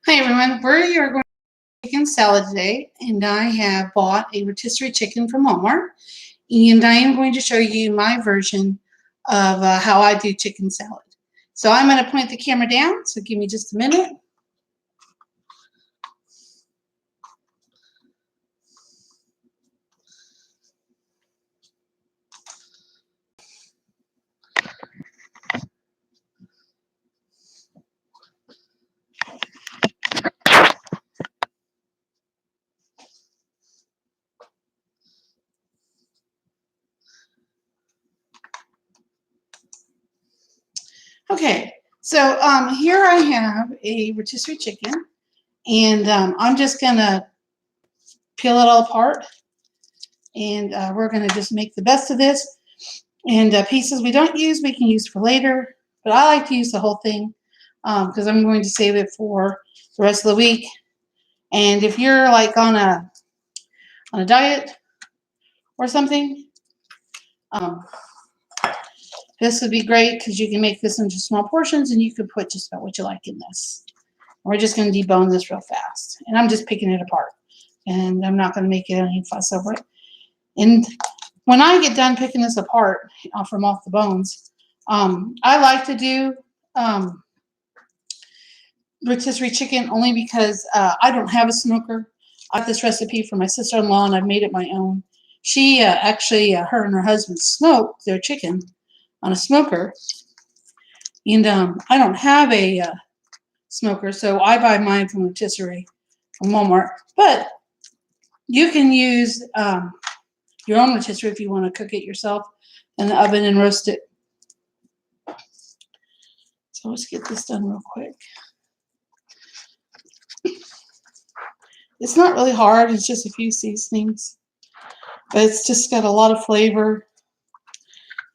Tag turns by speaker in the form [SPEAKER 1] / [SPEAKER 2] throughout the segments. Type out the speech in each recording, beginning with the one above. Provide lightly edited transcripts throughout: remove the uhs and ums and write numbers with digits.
[SPEAKER 1] Hi everyone, we are going to chicken salad today, and I have bought a rotisserie chicken from Walmart, and I am going to show you my version of how I do chicken salad. So I'm going to point the camera down, so give me just a minute. Okay, so here I have a rotisserie chicken, and I'm just going to peel it all apart, and we're going to just make the best of this. And pieces we don't use, we can use for later, but I like to use the whole thing because I'm going to save it for the rest of the week. And if you're like on a diet or something, um, this would be great because you can make this into small portions and you can put just about what you like in this. We're just going to debone this real fast, and I'm just picking it apart, and I'm not going to make it any fuss over it. And when I get done picking this apart from off the bones, I like to do rotisserie chicken only because I don't have a smoker. I got this recipe from my sister-in-law, and I've made it my own. She actually, her and her husband smoked their chicken on a smoker, and I don't have a smoker, so I buy mine from rotisserie from Walmart. But you can use your own rotisserie if you want to cook it yourself in the oven and roast it. So let's get this done real quick. It's not really hard, it's just a few seasonings, but it's just got a lot of flavor.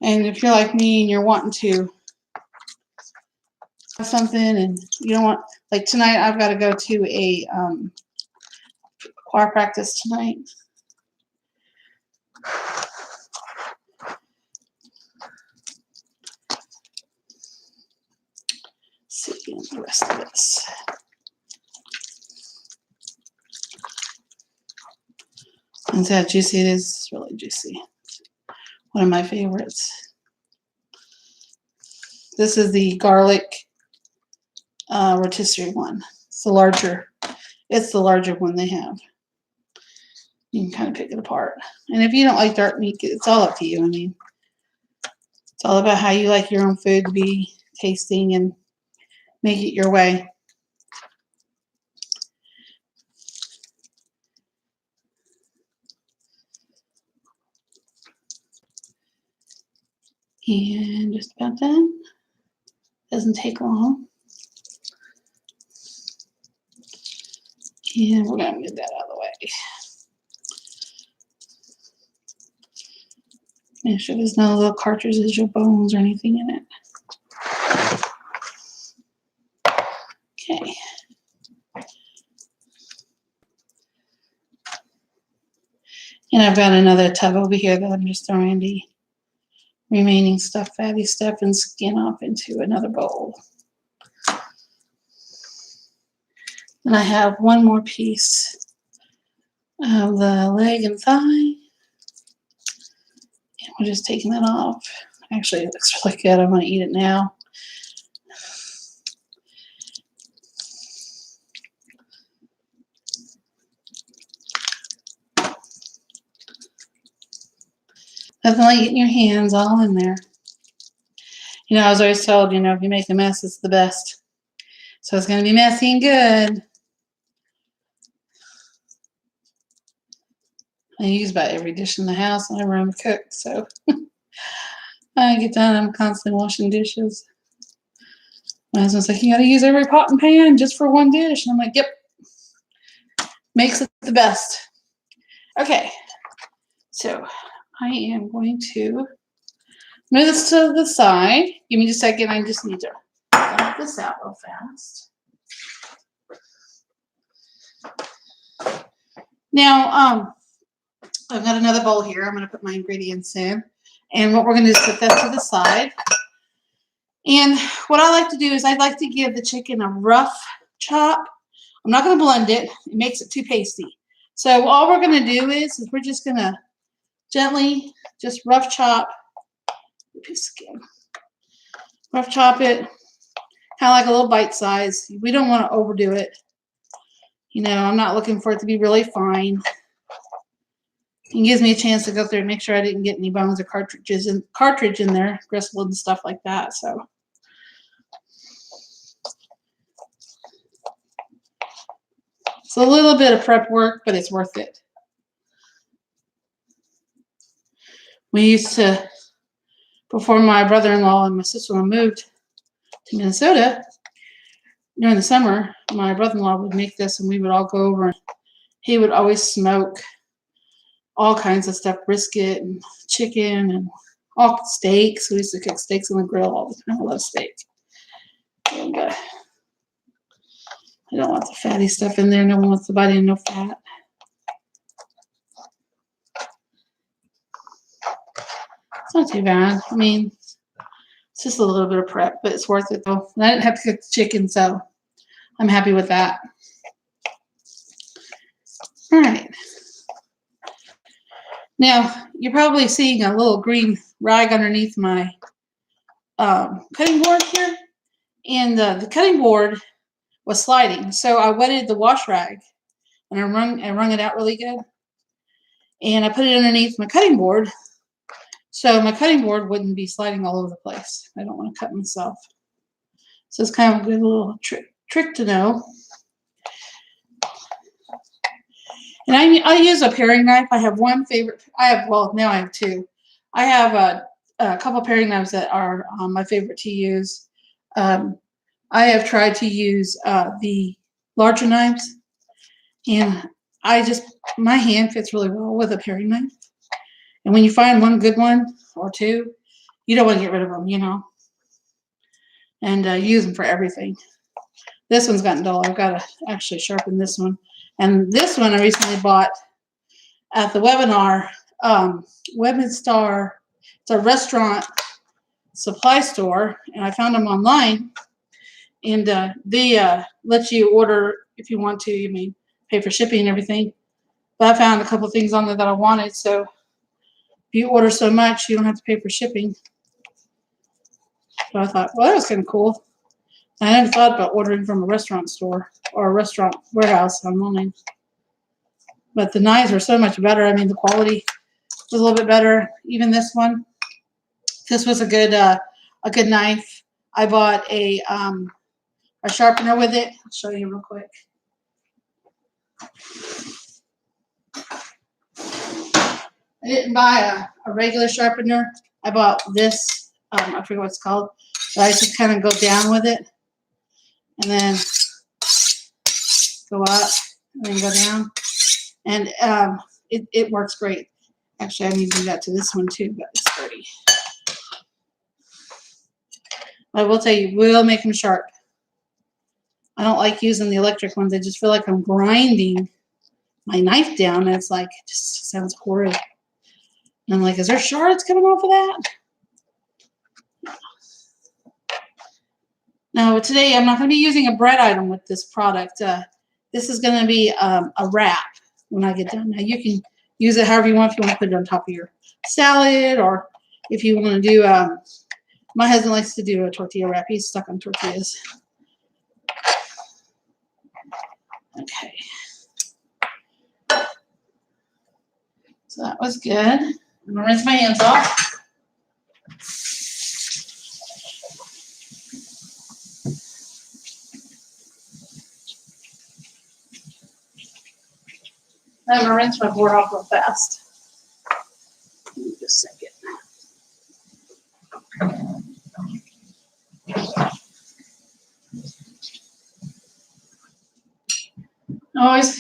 [SPEAKER 1] And if you're like me and you're wanting to have something and you don't want, like tonight I've got to go to a choir practice tonight. Let's see the rest of this. And see how juicy it is. It's really juicy. One of my favorites. This is the garlic rotisserie one. It's the larger one they have. You can kind of pick it apart. And if you don't like dark meat, it's all up to you. I mean, it's all about how you like your own food to be tasting and make it your way. And just about done. Doesn't take long. And we're going to move that out of the way. Make sure there's no little cartridges or bones or anything in it. Okay. And I've got another tub over here that I'm just throwing the remaining stuff, fatty stuff, and skin off into another bowl. And I have one more piece of the leg and thigh. And we're just taking that off. Actually, it looks really good. I'm going to eat it now. Nothing like getting your hands all in there. You know, I was always told, you know, if you make a mess, it's the best. So it's going to be messy and good. I use about every dish in the house whenever I'm cooked. So I get done, I'm constantly washing dishes. My husband's like, you got to use every pot and pan just for one dish. And I'm like, yep. Makes it the best. Okay. So I am going to move this to the side. Give me just a second. I just need to knock this out real fast. Now, I've got another bowl here. I'm going to put my ingredients in. And what we're going to do is put that to the side. And what I like to do is I like to give the chicken a rough chop I'm not going to blend it. It makes it too pasty. So all we're going to do is we're just going to gently just rough chop. Rough chop it, kind of like a little bite size. We don't want to overdo it. You know, I'm not looking for it to be really fine. It gives me a chance to go through and make sure I didn't get any bones or cartridge in there, gristle and stuff like that. So it's a little bit of prep work, but it's worth it. We used to, before my brother-in-law and my sister-in-law moved to Minnesota, during the summer, my brother-in-law would make this and we would all go over, and he would always smoke all kinds of stuff, brisket and chicken and all steaks. We used to cook steaks on the grill all the time. I love steak. And, I don't want the fatty stuff in there. No one wants to bite in no fat. It's not too bad. I mean, it's just a little bit of prep, but it's worth it though. And I didn't have to cook the chicken, so I'm happy with that. All right. Now, you're probably seeing a little green rag underneath my cutting board here. And the cutting board was sliding. So I wetted the wash rag and I wrung it out really good. And I put it underneath my cutting board so my cutting board wouldn't be sliding all over the place. I don't want to cut myself. So it's kind of a good little trick to know. And I use a paring knife. I have one favorite. Now I have two. I have a couple paring knives that are my favorite to use. I have tried to use the larger knives, and my hand fits really well with a paring knife. And when you find one good one or two, you don't want to get rid of them, you know, and use them for everything. This one's gotten dull. I've got to actually sharpen this one. And this one I recently bought at the webinar, Webinstar. It's a restaurant supply store, and I found them online. And they let you order if you want to. You mean pay for shipping and everything. But I found a couple things on there that I wanted. So if you order so much, you don't have to pay for shipping. So I thought, well, that was kind of cool. I hadn't thought about ordering from a restaurant store or a restaurant warehouse online. But the knives are so much better. I mean, the quality was a little bit better. Even this one. This was a good knife. I bought a sharpener with it. I'll show you real quick. I didn't buy a regular sharpener. I bought this. I forget what it's called. But I just kind of go down with it. And then go up. And then go down. And it works great. Actually, I need to do that to this one too, but it's dirty. I will tell you, will make them sharp. I don't like using the electric ones. I just feel like I'm grinding my knife down. And it's like, it just sounds horrid. And I'm like, is there shards coming off of that? Now, today I'm not going to be using a bread item with this product. This is going to be a wrap when I get done. Now, you can use it however you want. If you want to put it on top of your salad, or if you want to do, my husband likes to do a tortilla wrap. He's stuck on tortillas. Okay. So that was good. I'm going to rinse my hands off. I'm going to rinse my board off real fast. Give me just a second.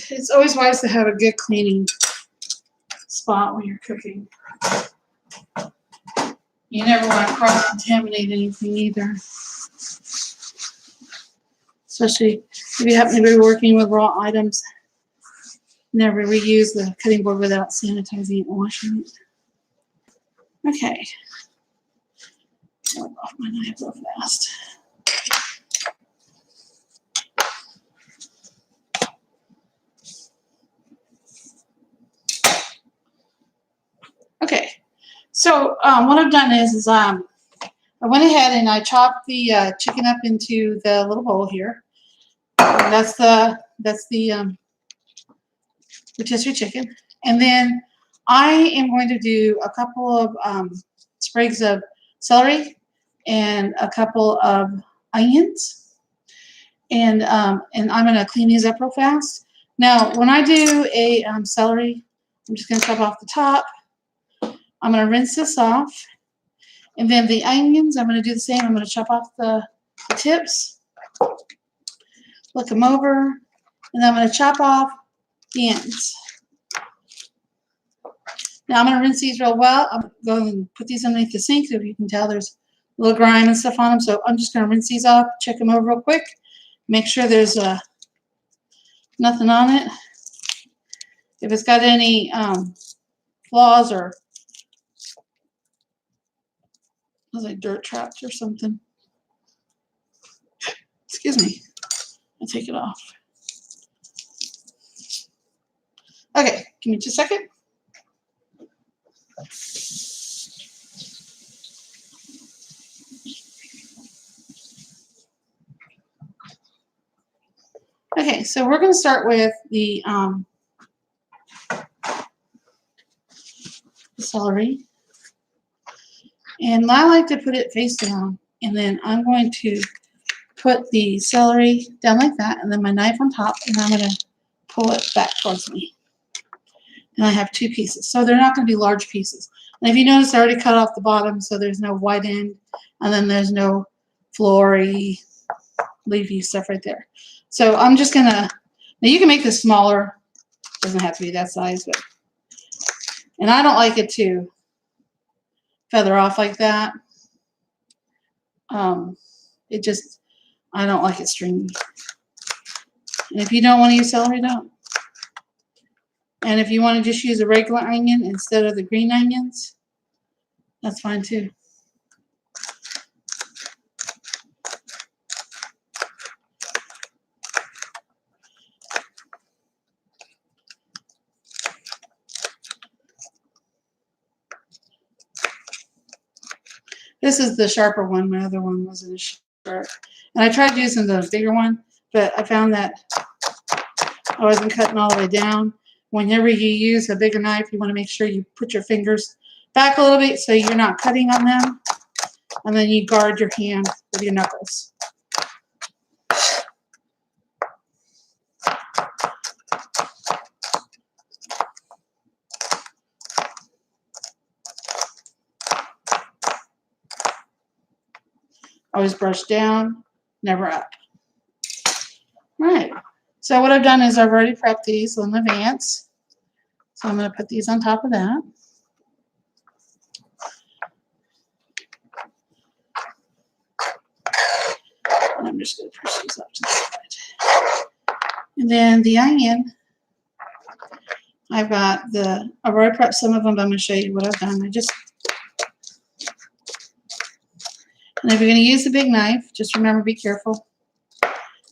[SPEAKER 1] It's always wise to have a good cleaning spot when you're cooking. You never want to cross-contaminate anything either. Especially if you happen to be working with raw items. Never reuse the cutting board without sanitizing it and washing it. Okay. Wipe off my knife real fast. So what I've done is I went ahead and I chopped the chicken up into the little bowl here. And that's the rotisserie chicken. And then I am going to do a couple of sprigs of celery and a couple of onions. And I'm going to clean these up real fast. Now, when I do a celery, I'm just going to chop off the top. I'm going to rinse this off. And then the onions, I'm going to do the same. I'm going to chop off the tips, look them over, and then I'm going to chop off the ends. Now I'm going to rinse these real well. I'm going to go and put these underneath the sink. If you can tell, there's a little grime and stuff on them. So I'm just going to rinse these off, check them over real quick, make sure there's nothing on it. If it's got any flaws or like dirt trapped or something, excuse me, I'll take it off. Okay, give me just a second. Okay, so we're going to start with the celery. And I like to put it face down, and then I'm going to put the celery down like that, and then my knife on top, and I'm going to pull it back towards me. And I have two pieces, so they're not going to be large pieces. And if you notice, I already cut off the bottom, so there's no white end, and then there's no flory, leafy stuff right there. So I'm just going to, now you can make this smaller. It doesn't have to be that size, but, and I don't like it to feather off like that. It just, I don't like it stringy. And if you don't want to use celery, don't. And if you want to just use a regular onion instead of the green onions, that's fine too. This is the sharper one. My other one wasn't as sharp. And I tried using the bigger one, but I found that I wasn't cutting all the way down. Whenever you use a bigger knife, you want to make sure you put your fingers back a little bit so you're not cutting on them. And then you guard your hand with your knuckles. Always brush down, never up. All right. So what I've done is I've already prepped these in advance. So I'm going to put these on top of that. And I'm just going to push these up to the side. And then the onion, I've already prepped some of them, but I'm going to show you what I've done. And if you're going to use the big knife, just remember, be careful.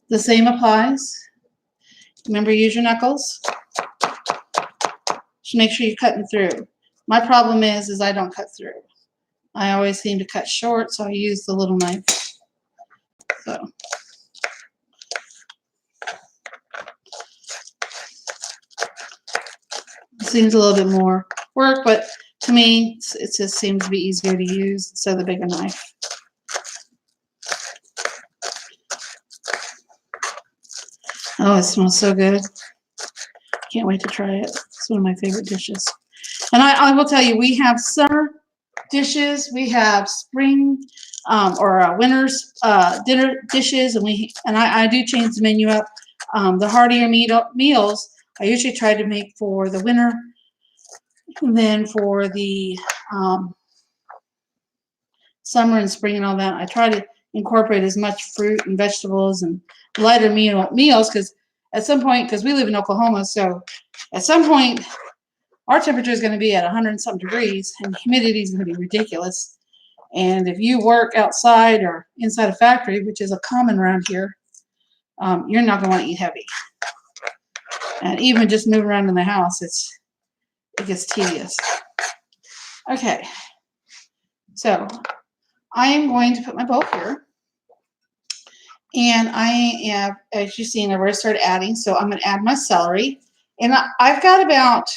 [SPEAKER 1] The same applies. Remember, use your knuckles. Just make sure you're cutting through. My problem is I don't cut through. I always seem to cut short, so I use the little knife. So. It seems a little bit more work, but to me, it just seems to be easier to use instead of the bigger knife. Oh, it smells so good. Can't wait to try it. It's one of my favorite dishes. And I will tell you, we have summer dishes, we have spring or winter's dinner dishes, and I do change the menu up. The heartier meals, I usually try to make for the winter, and then for the summer and spring and all that, I try to incorporate as much fruit and vegetables and lighter meals, because at some point, because we live in Oklahoma, so at some point our temperature is going to be at 100-something degrees, and humidity is going to be ridiculous. And if you work outside or inside a factory, which is a common around here, you're not going to want to eat heavy. And even just move around in the house, it gets tedious. Okay, So I am going to put my bowl here. And I am, as you've seen, I've already started adding. So I'm going to add my celery. And I've got about,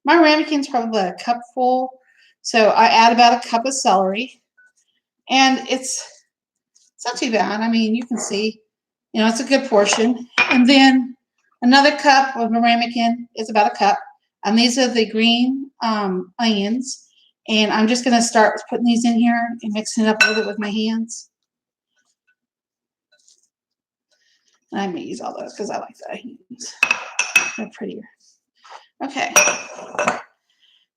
[SPEAKER 1] my ramekins probably a cup full. So I add about a cup of celery. And it's not too bad. I mean, you can see, it's a good portion. And then another cup of my ramekin is about a cup. And these are the green onions. And I'm just going to start putting these in here and mixing it up a little bit with my hands. And I'm going to use all those because I like the onions. They're prettier. Okay.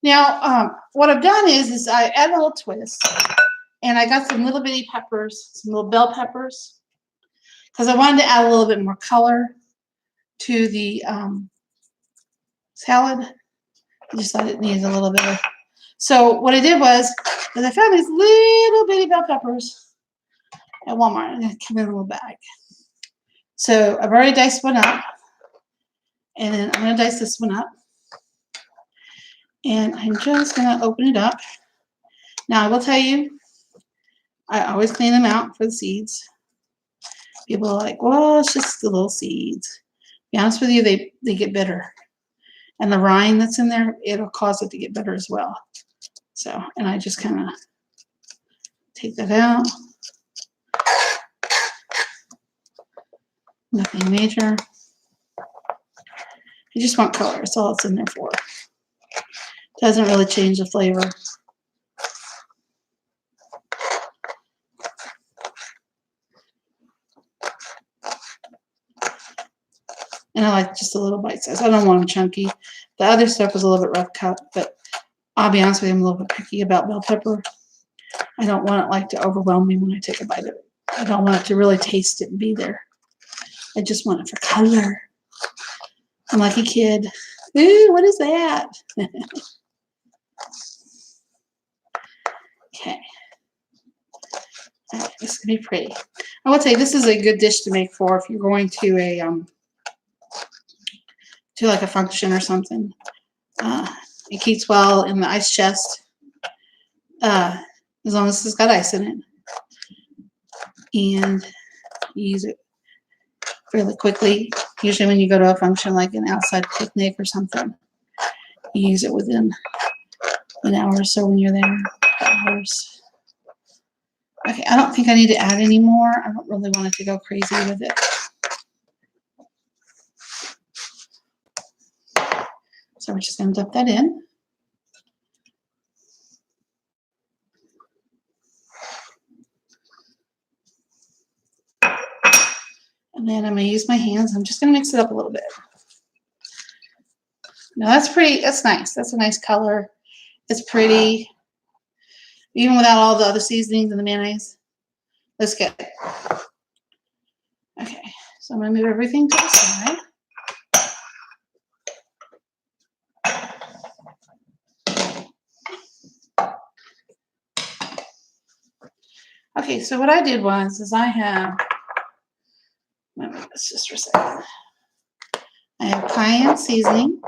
[SPEAKER 1] Now, what I've done is I add a little twist. And I got some little bitty peppers, some little bell peppers. Because I wanted to add a little bit more color to the salad. I just thought it needed a little bit of. So what I did was I found these little bitty bell peppers at Walmart. And they come in a little bag. So I've already diced one up. And then I'm going to dice this one up. And I'm just going to open it up. Now I will tell you, I always clean them out for the seeds. People are like, well, it's just the little seeds. To be honest with you, they get bitter. And the rind that's in there, it'll cause it to get bitter as well. So, and I just kind of take that out. Nothing major. You just want color. That's all it's in there for. Doesn't really change the flavor. And I like just a little bite size. I don't want them chunky. The other stuff was a little bit rough cut, but I'll be honest with you, I'm a little bit picky about bell pepper. I don't want it to overwhelm me when I take a bite of it. I don't want it to really taste it and be there. I just want it for color. I'm like a kid. Ooh, what is that? Okay. Right, this is gonna be pretty. I would say this is a good dish to make for if you're going to a to like a function or something. It keeps well in the ice chest as long as it's got ice in it, and you use it fairly quickly. Usually, when you go to a function like an outside picnic or something, you use it within an hour or so when you're there. Hours. Okay, I don't think I need to add any more. I don't really want it to go crazy with it. So we're just going to dump that in. And then I'm going to use my hands. I'm just going to mix it up a little bit. Now that's pretty, that's nice. That's a nice color. It's pretty. Even without all the other seasonings and the mayonnaise. That's good. Okay, so I'm going to move everything to the side. Okay, so what I did was I have, let me move this just for a second. I have cayenne seasoning.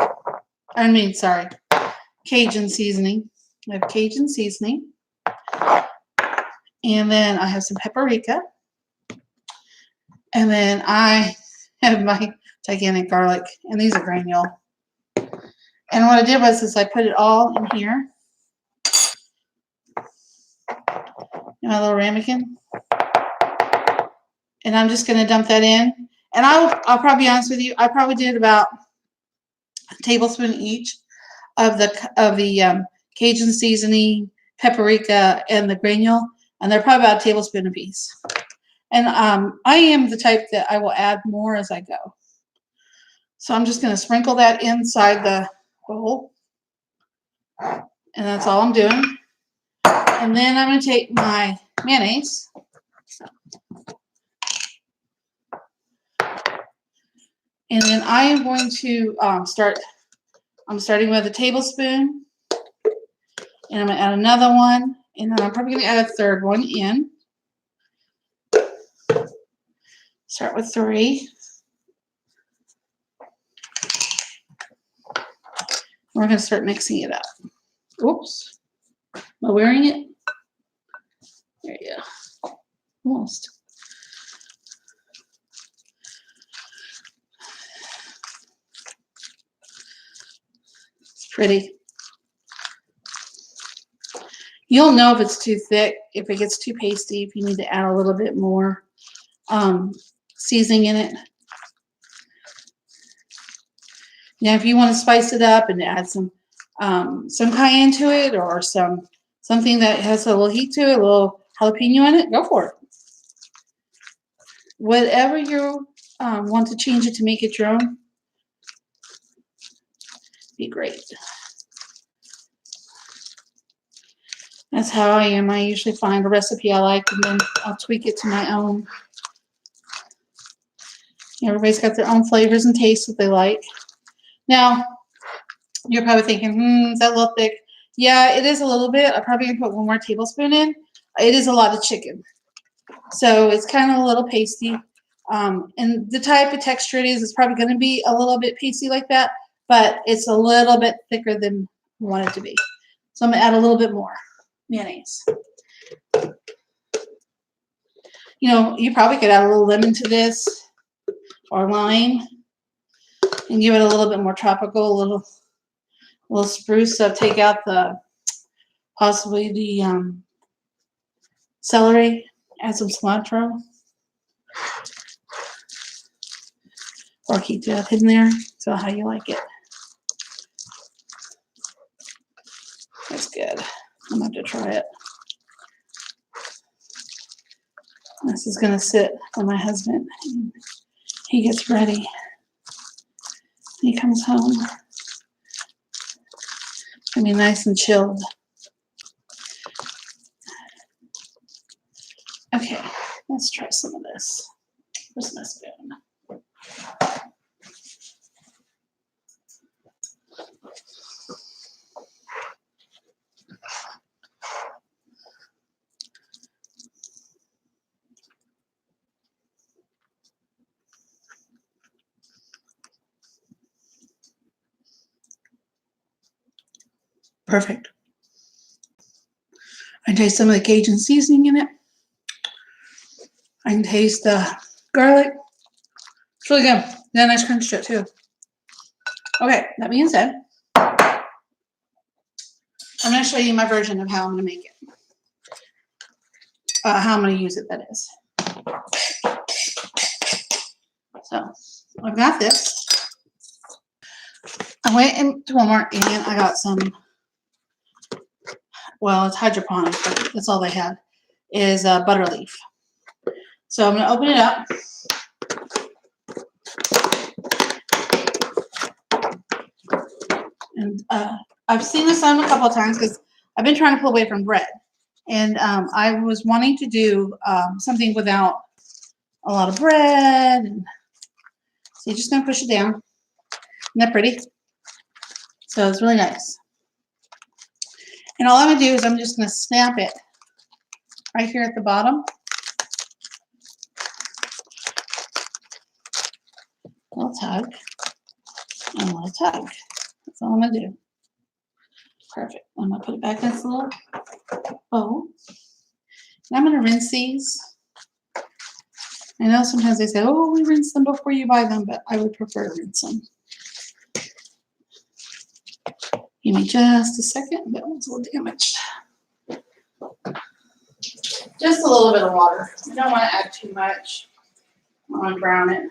[SPEAKER 1] Cajun seasoning. I have Cajun seasoning. And then I have some paprika. And then I have my gigantic garlic. And these are granule. And what I did was I put it all in here. In my little ramekin. And I'm just going to dump that in. And I'll probably be honest with you, I probably did about a tablespoon each of the Cajun seasoning, paprika, and the granule. And they're probably about a tablespoon apiece. And I am the type that I will add more as I go. So I'm just going to sprinkle that inside the bowl. And that's all I'm doing. And then I'm going to take my mayonnaise. And then I am going to I'm starting with a tablespoon. And I'm going to add another one. And then I'm probably going to add a third one in. Start with 3. We're going to start mixing it up. Oops. Am I wearing it? There you go. Almost. It's pretty. You'll know if it's too thick, if it gets too pasty, if you need to add a little bit more seasoning in it. Now, if you want to spice it up and add some cayenne to it, or something that has a little heat to it, a little jalapeno in it, go for it. Whatever you want to change it to make it your own, be great. That's how I am. I usually find a recipe I like, and then I'll tweak it to my own. Everybody's got their own flavors and tastes that they like. Now, you're probably thinking, is that a little thick? Yeah, it is a little bit. I probably can put one more tablespoon in. It is a lot of chicken. So it's kind of a little pasty. And the type of texture it is, it's probably going to be a little bit pasty like that, but it's a little bit thicker than you want it to be. So I'm going to add a little bit more mayonnaise. You know, you probably could add a little lemon to this, or lime, and give it a little bit more tropical, a little spruce. So take out possibly the celery, add some cilantro, or keep that in there. So how you like it. That's good. I'm going to have to try it. This is going to sit for my husband. He gets ready. He comes home. It's going to be nice and chilled. Okay, let's try some of this. Where's my spoon? Perfect. I can taste some of the Cajun seasoning in it. I can taste the garlic. It's really good. Got a nice crunch to it too. Okay, that being said, I'm going to show you my version of how I'm going to make it. How I'm going to use it, that is. So, I've got this. I went into Walmart and I got some, well, it's hydroponic, but that's all they had, is butter leaf. So I'm going to open it up. And I've seen this on a couple of times because I've been trying to pull away from bread. And I was wanting to do something without a lot of bread. And so you're just going to push it down. Isn't that pretty? So it's really nice. And all I'm going to do is I'm just going to snap it right here at the bottom. A little tug. And a little tug. That's all I'm going to do. Perfect. I'm going to put it back in this little bowl. And I'm going to rinse these. I know sometimes they say, oh, we rinse them before you buy them, but I would prefer to rinse them. Give me just a second. That one's a little damaged. Just a little bit of water. You don't want to add too much. I want to brown it.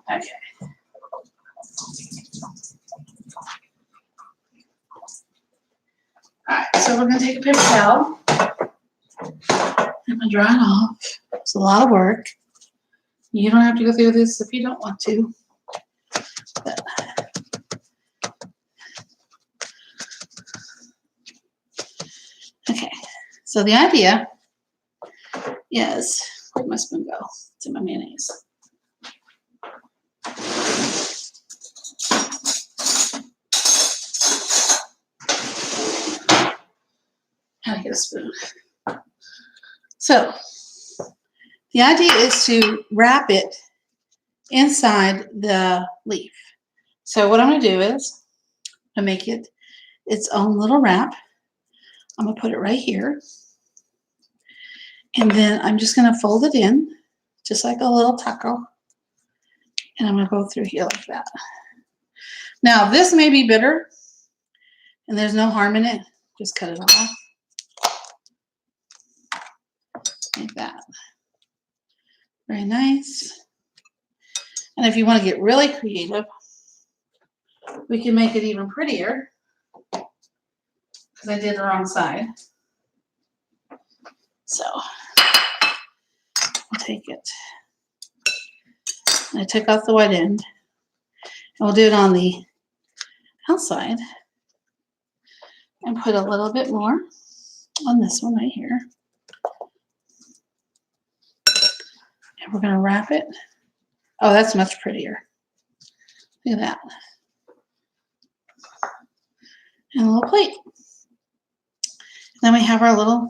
[SPEAKER 1] Okay. All right, so we're going to take a paper towel. I'm going to dry it off. It's a lot of work. You don't have to go through this if you don't want to. But okay, so the idea is, where'd my spoon go? It's in my mayonnaise. How to get a spoon. So the idea is to wrap it inside the leaf. So what I'm going to do is to make it its own little wrap. I'm going to put it right here. And then I'm just going to fold it in just like a little taco. And I'm going to go through here like that. Now, this may be bitter, and there's no harm in it. Just cut it off. Like that. Very nice. And if you want to get really creative, we can make it even prettier. Because I did the wrong side. So, I'll take it. I took off the white end. And we'll do it on the outside. And put a little bit more on this one right here. And we're going to wrap it. Oh, that's much prettier. Look at that. And a little plate. Then we have our little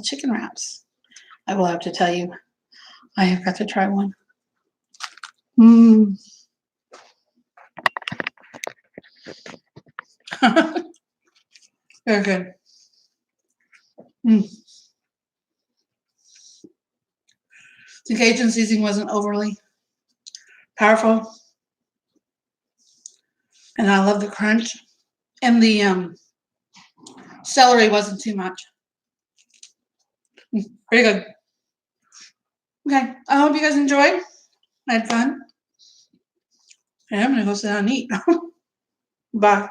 [SPEAKER 1] chicken wraps. I will have to tell you, I have got to try one. Mmm. Very good. The Cajun seasoning wasn't overly powerful. And I love the crunch. And the celery wasn't too much. Very good. Okay, I hope you guys enjoyed. I had fun. Okay, I'm going to go sit down and eat. Bye.